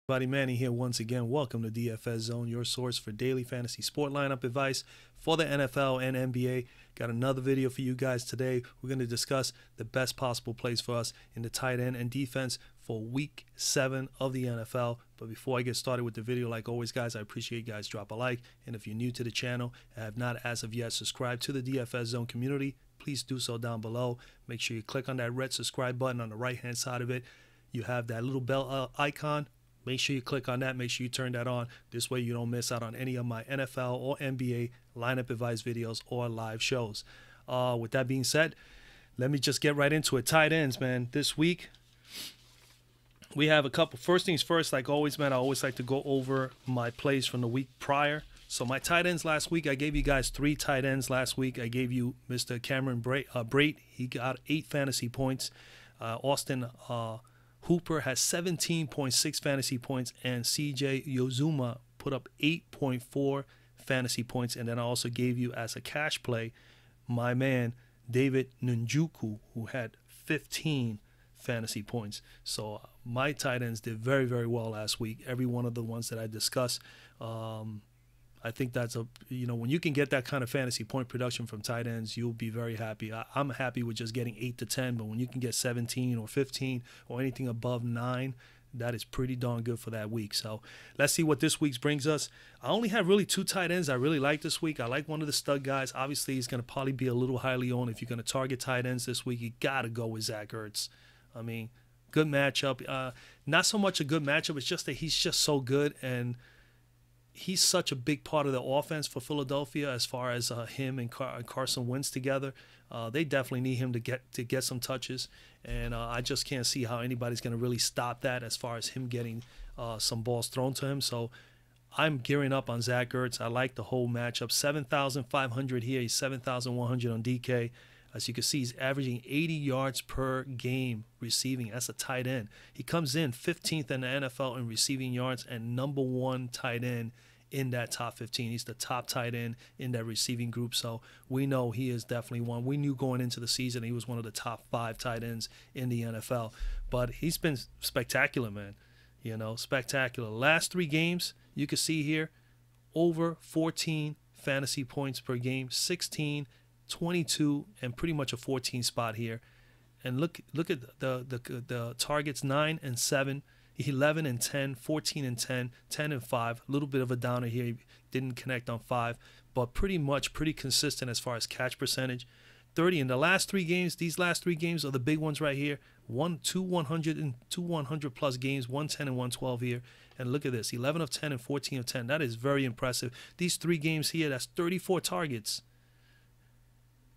Everybody, Manny here once again. Welcome to DFS Zone, your source for daily fantasy sport lineup advice for the NFL and NBA. Got another video for you guys today. We're going to discuss the best possible plays for us in the tight end and defense for Week 7 of the NFL. But before I get started with the video, like always, guys, I appreciate you guys drop a like. And if you're new to the channel and have not as of yet subscribed to the DFS Zone community, please do so down below. Make sure you click on that red subscribe button on the right-hand side of it. You have that little bell icon. Make sure you click on that. Make sure you turn that on. This way you don't miss out on any of my NFL or NBA lineup advice videos or live shows. With that being said, let me just get right into it. Tight ends, man. This week, we have a couple. First things first, like always, man, I always like to go over my plays from the week prior. So my tight ends last week, I gave you guys 3 tight ends last week. I gave you Mr. Cameron Brate. He got 8 fantasy points. Austin Hooper has 17.6 fantasy points, and CJ Uzomah put up 8.4 fantasy points. And then I also gave you as a cash play my man David Njoku, who had 15 fantasy points. So my tight ends did very, very well last week. Every one of the ones that I discussed. I think that's when you can get that kind of fantasy point production from tight ends, you'll be very happy. I'm happy with just getting 8 to 10, but when you can get 17 or 15 or anything above 9, that is pretty darn good for that week. So let's see what this week's brings us. I only have really 2 tight ends I really like this week. I like one of the stud guys. Obviously, he's going to probably be a little highly owned. If you're going to target tight ends this week, you got to go with Zack Kurtz. I mean, good matchup. Not so much a good matchup. It's just that he's just so good, and he's such a big part of the offense for Philadelphia as far as him and Carson Wentz together. They definitely need him to get some touches, and I just can't see how anybody's going to really stop that as far as him getting some balls thrown to him. So I'm gearing up on Zack Kurtz. I like the whole matchup. 7,500 here. He's 7,100 on DK. As you can see, he's averaging 80 yards per game receiving. That's a tight end. He comes in 15th in the NFL in receiving yards and #1 tight end in that top 15. He's the top tight end in that receiving group. So we know he is definitely one. We knew going into the season he was one of the top 5 tight ends in the NFL. But he's been spectacular, man. Spectacular. Last 3 games, you can see here, over 14 fantasy points per game, 16, 22, and pretty much a 14 spot here. And look at the targets: 9 and 7, 11 and 10, 14 and 10, 10 and 5. A little bit of a downer here. He didn't connect on 5, but pretty consistent as far as catch percentage. 30 in the last 3 games. These last 3 games are the big ones right here. 2 100 and 2 100 plus games, 110 and 112 here. And look at this, 11 of 10 and 14 of 10. That is very impressive. These 3 games here, that's 34 targets.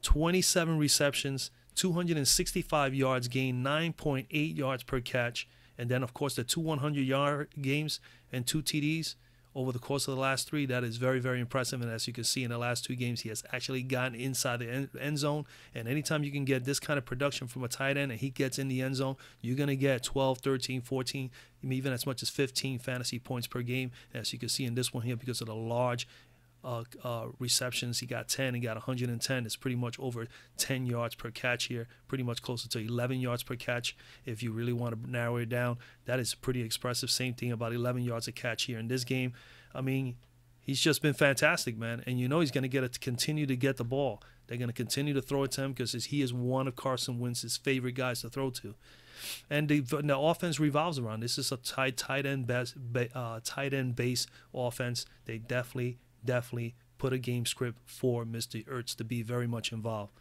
27 receptions, 265 yards gained, 9.8 yards per catch. And then, of course, the 2 100-yard games and 2 TDs over the course of the last 3. That is very, very impressive. And as you can see in the last 2 games, he has actually gotten inside the end zone. And anytime you can get this kind of production from a tight end and he gets in the end zone, you're going to get 12, 13, 14, even as much as 15 fantasy points per game. As you can see in this one here, because of the large receptions, he got 10. He got 110. It's pretty much over 10 yards per catch here, pretty much closer to 11 yards per catch if you really want to narrow it down. That is pretty expressive. Same thing, about 11 yards a catch here in this game. I mean, he's just been fantastic, man. And he's going to continue to get the ball. They're going to continue to throw it to him because he is one of Carson Wentz's favorite guys to throw to. And the offense revolves around. This is a tight end base offense. They definitely put a game script for Mr. Ertz to be very much involved.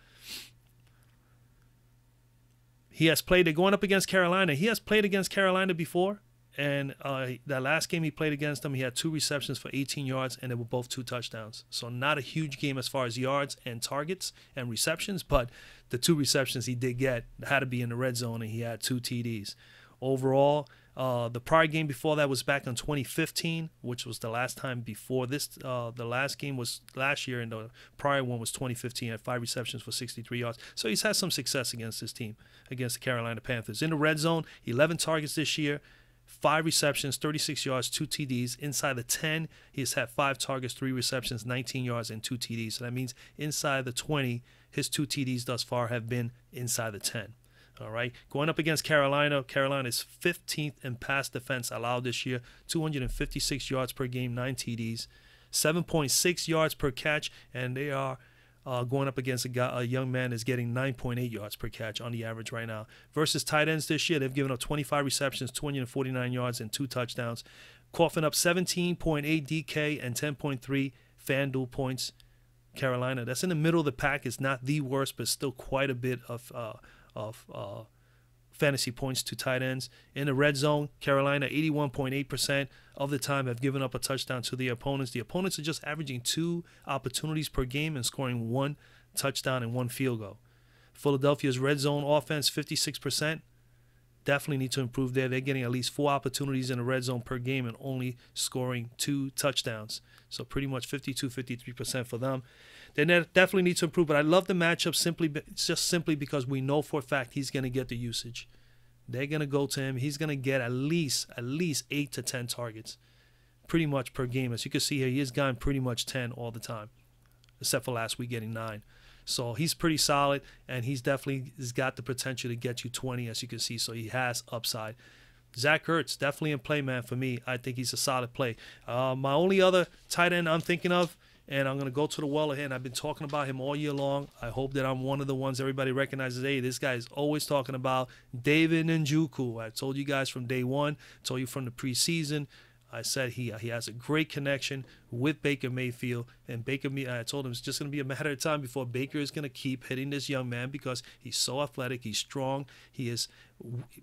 He has played, they're going up against Carolina. He has played against Carolina before, and that last game he played against them, he had 2 receptions for 18 yards, and they were both 2 touchdowns. So not a huge game as far as yards and targets and receptions, but the 2 receptions he did get had to be in the red zone, and he had 2 TDs. Overall, the prior game before that was back in 2015, which was the last time before this. The last game was last year, and the prior one was 2015. Had 5 receptions for 63 yards. So he's had some success against this team, against the Carolina Panthers. In the red zone, 11 targets this year, 5 receptions, 36 yards, 2 TDs. Inside the 10, he has had 5 targets, 3 receptions, 19 yards, and 2 TDs. So that means inside the 20, his 2 TDs thus far have been inside the 10. All right, going up against Carolina. Carolina is 15th in pass defense allowed this year, 256 yards per game, 9 TDs, 7.6 yards per catch, and they are going up against a young man that's getting 9.8 yards per catch on the average right now. Versus tight ends this year, they've given up 25 receptions, 249 yards, and 2 touchdowns, coughing up 17.8 DK and 10.3 Fanduel points. Carolina, that's in the middle of the pack. It's not the worst, but still quite a bit of fantasy points to tight ends. In the red zone, Carolina 81.8% of the time have given up a touchdown to the opponents. The opponents are just averaging 2 opportunities per game and scoring 1 touchdown and 1 field goal. Philadelphia's red zone offense 56%. Definitely need to improve there. They're getting at least 4 opportunities in the red zone per game and only scoring 2 touchdowns. So pretty much 52-53% for them. They definitely need to improve, but I love the matchup simply because we know for a fact he's going to get the usage. They're going to go to him. He's going to get at least 8 to 10 targets pretty much per game. As you can see here, he has gotten pretty much 10 all the time, except for last week getting 9. So he's pretty solid, and he's definitely has got the potential to get you 20, as you can see. So he has upside. Zack Kurtz, definitely in play, man, for me. I think he's a solid play. My only other tight end I'm thinking of, and I'm going to go to the well ahead, and I've been talking about him all year long. I hope that I'm one of the ones everybody recognizes. Hey, this guy is always talking about David Njoku. I told you guys from day one, told you from the preseason. I said he has a great connection with Baker Mayfield, and I told him it's just going to be a matter of time before Baker is going to keep hitting this young man because he's so athletic, he's strong, he is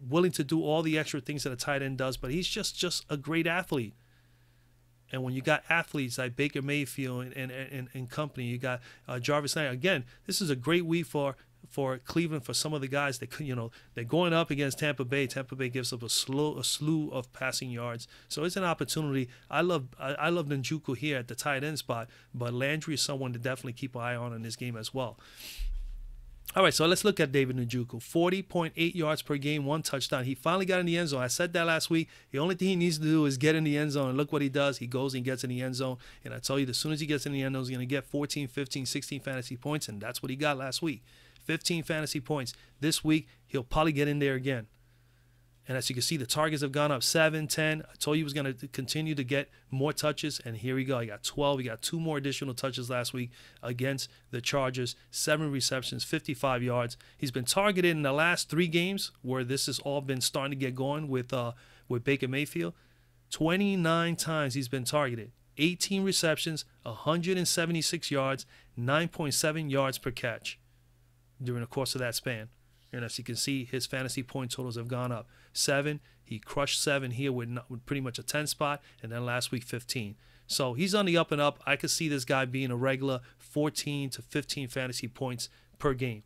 willing to do all the extra things that a tight end does, but he's just a great athlete. And when you got athletes like Baker Mayfield and company, you got Jarvis Landry. Again, this is a great week for Cleveland, for some of the guys that, they're going up against Tampa Bay. Tampa Bay gives up a slew of passing yards, so it's an opportunity. I love Njoku here at the tight end spot, but Landry is someone to definitely keep an eye on in this game as well. All right, so let's look at David Njoku. 40.8 yards per game, 1 touchdown. He finally got in the end zone. I said that last week. The only thing he needs to do is get in the end zone, and look what he does. He goes and gets in the end zone, and I tell you, as soon as he gets in the end zone, he's going to get 14, 15, 16 fantasy points, and that's what he got last week. 15 fantasy points. This week, he'll probably get in there again. And as you can see, the targets have gone up 7, 10. I told you he was going to continue to get more touches, and here we go. He got 12. He got 2 more additional touches last week against the Chargers. 7 receptions, 55 yards. He's been targeted in the last 3 games where this has all been starting to get going with Baker Mayfield. 29 times he's been targeted. 18 receptions, 176 yards, 9.7 yards per catch during the course of that span. And as you can see, his fantasy point totals have gone up. 7, he crushed 7 here with pretty much a 10 spot, and then last week 15. So he's on the up and up. I could see this guy being a regular 14 to 15 fantasy points per game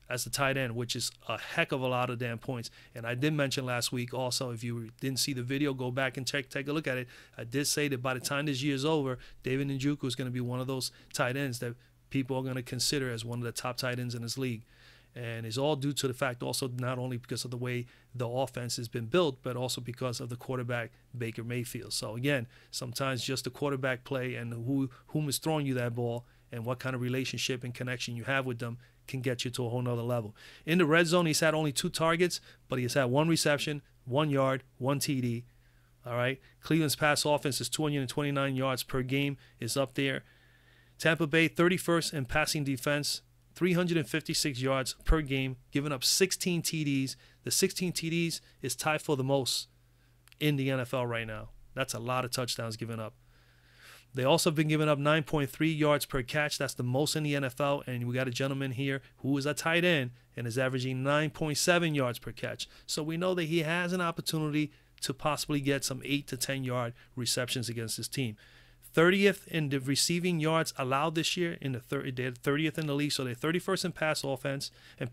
as a tight end, which is a heck of a lot of damn points. And I did mention last week also, if you didn't see the video, go back and take a look at it. I did say that by the time this year is over, David Njoku is going to be one of those tight ends that people are going to consider as one of the top tight ends in this league. And it's all due to the fact also not only because of the way the offense has been built, but also because of the quarterback, Baker Mayfield. So again, sometimes just the quarterback play and whom is throwing you that ball and what kind of relationship and connection you have with them can get you to a whole nother level. In the red zone, he's had only 2 targets, but he's had 1 reception, 1 yard, 1 TD. All right. Cleveland's pass offense is 229 yards per game, is up there. Tampa Bay, 31st in passing defense, 356 yards per game, giving up 16 TDs. The 16 TDs is tied for the most in the NFL right now. That's a lot of touchdowns given up. They also have been giving up 9.3 yards per catch. That's the most in the NFL. And we got a gentleman here who is a tight end and is averaging 9.7 yards per catch. So we know that he has an opportunity to possibly get some 8 to 10 yard receptions against his team. 30th in the receiving yards allowed this year. They're 30th in the league, so they're 31st in pass defense, and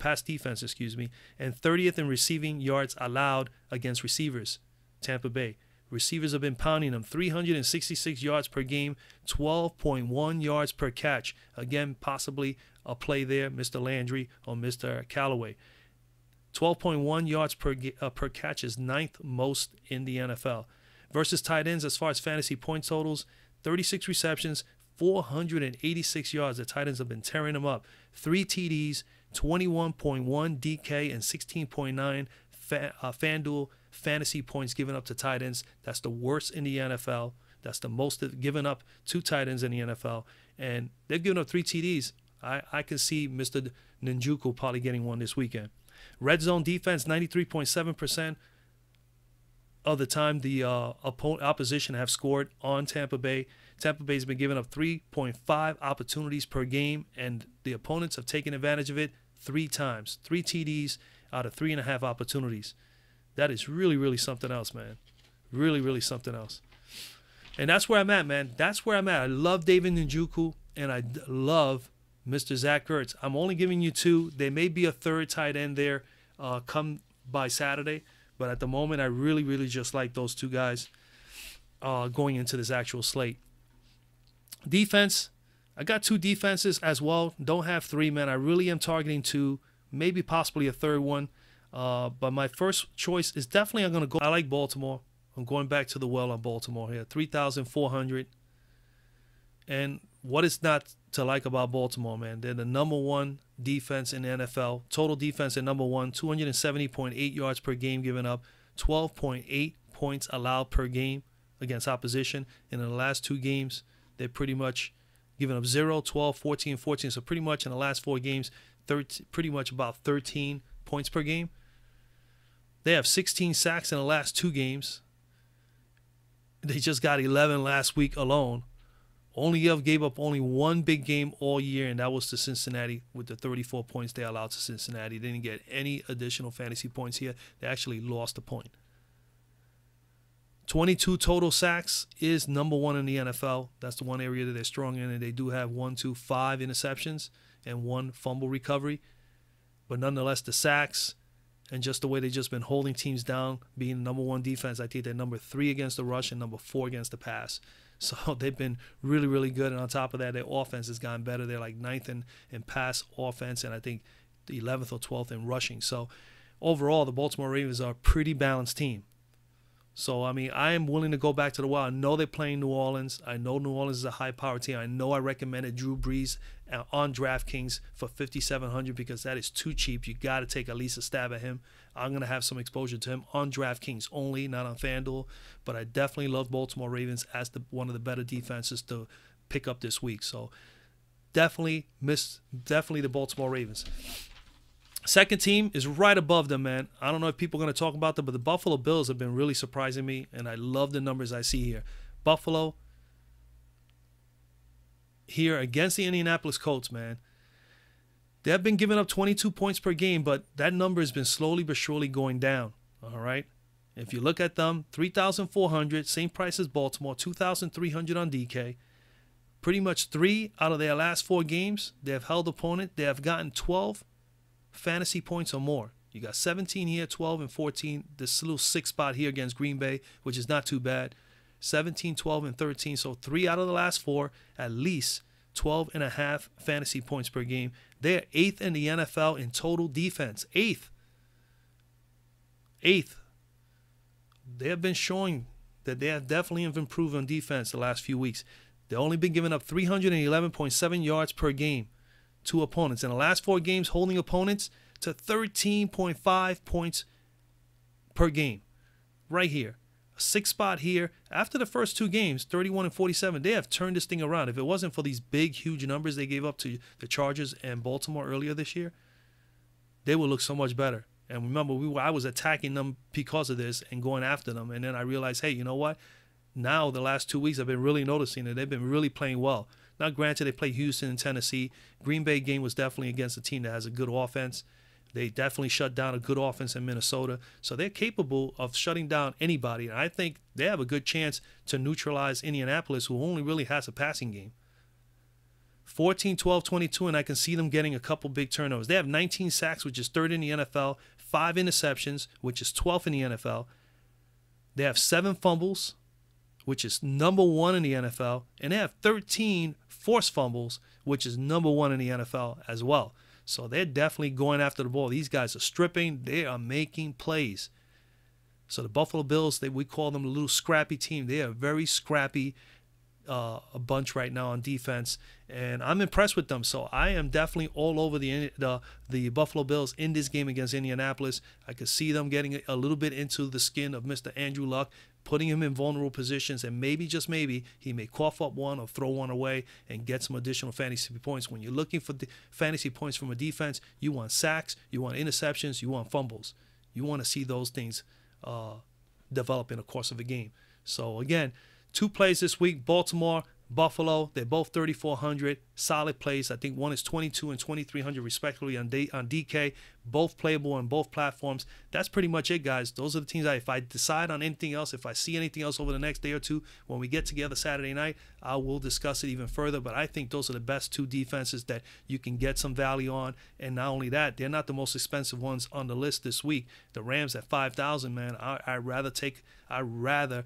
30th in receiving yards allowed against receivers. Tampa Bay receivers have been pounding them. 366 yards per game, 12.1 yards per catch. Again, possibly a play there, Mr. Landry or Mr. Callaway. 12.1 yards per catch is 9th most in the NFL. Versus tight ends, as far as fantasy point totals, 36 receptions, 486 yards. The tight ends have been tearing them up. 3 TDs, 21.1 DK, and 16.9 Fanduel fantasy points given up to tight ends. That's the worst in the NFL. That's the most given up to tight ends in the NFL. And they've given up 3 TDs. I can see Mr. Njoku probably getting one this weekend. Red zone defense, 93.7% of the time the opposition have scored on Tampa Bay. Tampa Bay's been giving up 3.5 opportunities per game, and the opponents have taken advantage of it 3 times. 3 TDs out of 3.5 opportunities. That is really, really something else, man. Really, really something else. And that's where I'm at, man. That's where I'm at. I love David Njoku, and I love Mr. Zack Kurtz. I'm only giving you 2. There may be a 3rd tight end there come by Saturday. But at the moment, I really, really just like those 2 guys going into this actual slate. Defense, I got 2 defenses as well. Don't have 3, man. I really am targeting 2, maybe possibly a 3rd one. But my first choice is definitely I'm going to go. I like Baltimore. I'm going back to the well on Baltimore here. 3,400. And what is not to like about Baltimore, man? They're the #1 defense in the NFL. Total defense at #1, 270.8 yards per game given up, 12.8 points allowed per game against opposition. And in the last 2 games, they're pretty much given up 0, 12, 14, 14. So pretty much in the last 4 games, pretty much about 13 points per game. They have 16 sacks in the last 2 games. They just got 11 last week alone. Gave up only 1 big game all year, and that was to Cincinnati with the 34 points they allowed to Cincinnati. They didn't get any additional fantasy points here. They actually lost a point. 22 total sacks is #1 in the NFL. That's the one area that they're strong in, and they do have 5 interceptions and 1 fumble recovery. But nonetheless, the sacks and just the way they've just been holding teams down, being the #1 defense, I think they're #3 against the rush and #4 against the pass. So they've been really, really good. And on top of that, their offense has gotten better. They're like 9th in pass offense, and I think the 11th or 12th in rushing. So overall, the Baltimore Ravens are a pretty balanced team. So, I mean, I am willing to go back to the well. I know they're playing New Orleans. I know New Orleans is a high-powered team. I know I recommended Drew Brees on DraftKings for $5,700 because that is too cheap. You got to take at least a stab at him. I'm going to have some exposure to him on DraftKings only, not on Fanduel. But I definitely love Baltimore Ravens as one of the better defenses to pick up this week. So, definitely the Baltimore Ravens. Second team is right above them, man. I don't know if people are going to talk about them, but the Buffalo Bills have been really surprising me, and I love the numbers I see here. Buffalo here against the Indianapolis Colts, man. They have been giving up 22 points per game, but that number has been slowly but surely going down, all right? If you look at them, 3,400, same price as Baltimore, 2,300 on DK. Pretty much 3 out of their last 4 games, they have held opponent. They have gotten 12 fantasy points or more. You got 17 here, 12 and 14. This little 6 spot here against Green Bay, which is not too bad. 17, 12, and 13. So 3 out of the last 4, at least 12.5 fantasy points per game. They're 8th in the NFL in total defense. 8th. They have been showing that they have definitely improved on defense the last few weeks. They've only been giving up 311.7 yards per game to opponents. In the last 4 games, holding opponents to 13.5 points per game. Right here. A 6 spot here. After the first 2 games, 31 and 47, they have turned this thing around. If it wasn't for these big, huge numbers they gave up to the Chargers and Baltimore earlier this year, they would look so much better. And remember, I was attacking them because of this and going after them. And then I realized, hey, you know what? Now, the last 2 weeks, I've been really noticing that they've been really playing well. Now, granted, they play Houston and Tennessee. Green Bay game was definitely against a team that has a good offense. They definitely shut down a good offense in Minnesota. So they're capable of shutting down anybody. And I think they have a good chance to neutralize Indianapolis, who only really has a passing game. 14, 12, 22, and I can see them getting a couple big turnovers. They have 19 sacks, which is 3rd in the NFL, 5 interceptions, which is 12th in the NFL. They have 7 fumbles, which is #1 in the NFL, and they have 13 forced fumbles, which is #1 in the NFL as well. So they're definitely going after the ball. These guys are stripping. They are making plays. So the Buffalo Bills, we call them a little scrappy team. They are very scrappy. a bunch right now on defense, and I'm impressed with them. So I am definitely all over the Buffalo Bills in this game against Indianapolis. I could see them getting a little bit into the skin of Mr. Andrew Luck, putting him in vulnerable positions, and maybe, just maybe, he may cough up one or throw one away and get some additional fantasy points. When you're looking for the fantasy points from a defense, you want sacks, you want interceptions, you want fumbles. You want to see those things develop in the course of a game. So again, 2 plays this week: Baltimore, Buffalo. They're both 3,400. Solid plays. I think one is 2,200 and 2,300 respectively on DK. Both playable on both platforms. That's pretty much it, guys. Those are the teams if I decide on anything else, if I see anything else over the next day or two, when we get together Saturday night, I will discuss it even further. But I think those are the best 2 defenses that you can get some value on. And not only that, they're not the most expensive ones on the list this week. The Rams at 5,000, man. I'd rather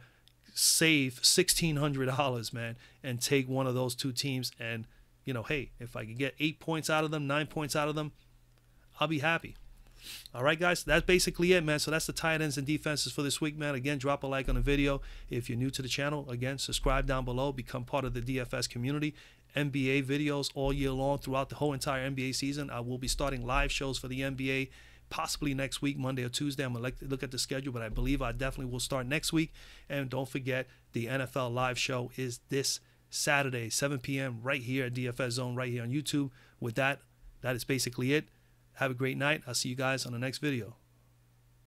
save $1,600, man, and take one of those 2 teams. And, you know, hey, if I could get 8 points out of them, 9 points out of them, I'll be happy. All right, guys, that's basically it, man. So that's the tight ends and defenses for this week, man. Again, drop a like on the video. If you're new to the channel, again, subscribe down below. Become part of the DFS community. NBA videos all year long throughout the whole entire NBA season. I will be starting live shows for the NBA possibly next week, Monday or Tuesday. I'm going to look at the schedule, but I believe I definitely will start next week. And don't forget, the NFL live show is this Saturday, 7 p.m. right here at DFS Zone, right here on YouTube. With that, that is basically it. Have a great night. I'll see you guys on the next video.